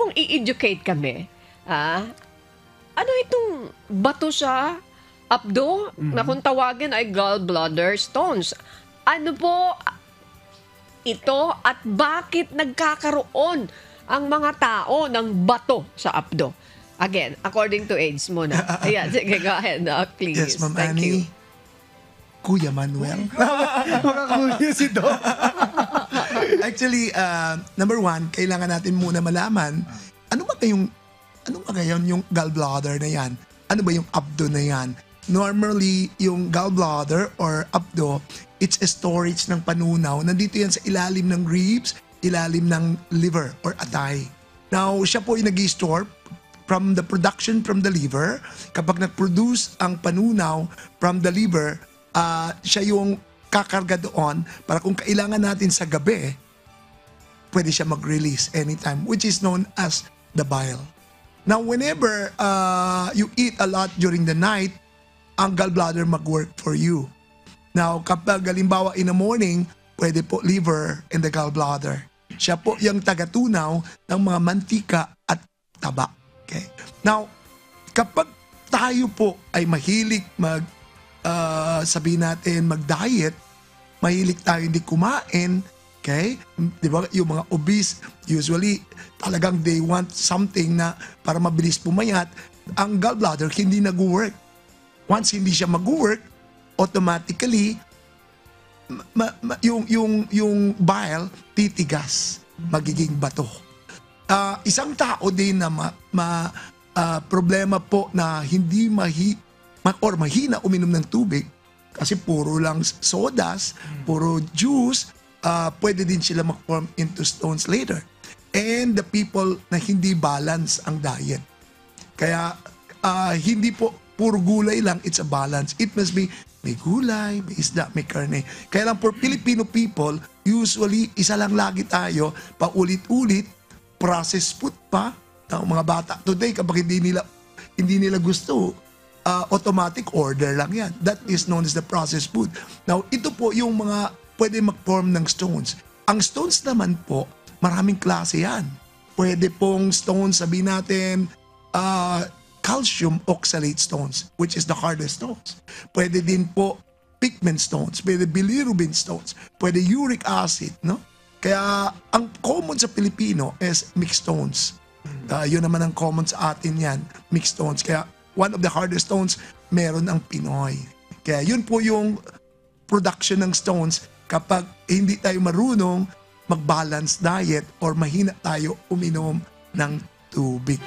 mong i-educate kami, ano itong bato siya, Abdo, na kung tawagin ay gallbladder stones. Ano po ito at bakit nagkakaroon ang mga tao ng bato sa abdo? Again, according to AIDS muna. Ayan, sige, go ahead, please. Yes, Ma'am Thank you. Annie. Kuya Manuel. Makakuya si Doc. Actually, number one, kailangan natin muna malaman, ano ba ngayon yung gallbladder na yan? Ano ba yung abdo na yan? Normally, yung gallbladder or abdo, it's a storage ng panunaw. Nandito yan sa ilalim ng ribs, ilalim ng liver or atay. Now, siya po yung nag-store from the production from the liver. Kapag nag-produce ang panunaw from the liver, siya yung kakarga doon para kung kailangan natin sa gabi, pwede siya mag-release anytime, which is known as the bile. Now, whenever you eat a lot during the night, ang gallbladder mag-work for you. Now, kapag halimbawa in the morning, pwede po liver and the gallbladder. Siya po yung tagatunaw ng mga mantika at taba. Okay? Now, kapag tayo po ay mahilig sabihin natin mag-diet, mahilig tayo hindi kumain, okay? Di ba, yung mga obese, usually talagang they want something na para mabilis pumayat, ang gallbladder hindi nag-work. Once hindi siya mag-work, automatically, yung bile titigas, magiging bato. Isang tao din na problema po na hindi mahina uminom ng tubig, kasi puro lang sodas, puro juice, pwede din sila mag-form into stones later. And the people na hindi balance ang diet. Kaya hindi po puro gulay lang, it's a balance. It must be may gulay, may isda, may karne. Kaya lang for Filipino people, usually isa lang lagi tayo, paulit-ulit, processed food pa. Ang mga bata today, kapag hindi nila gusto, automatic order lang yan. That is known as the processed food. Now, ito po yung mga pwede mag-form ng stones. Ang stones naman po, maraming klase yan. Pwede pong stones, sabihin natin, calcium oxalate stones, which is the hardest stones. Pwede din po pigment stones, pwede bilirubin stones, pwede uric acid, no? Kaya ang common sa Pilipino is mixed stones. Yun naman ang common sa atin yan, mixed stones. Kaya one of the hardest stones, meron ang Pinoy. Kaya yun po yung production ng stones kapag hindi tayo marunong mag-balance diet or mahina tayo uminom ng tubig.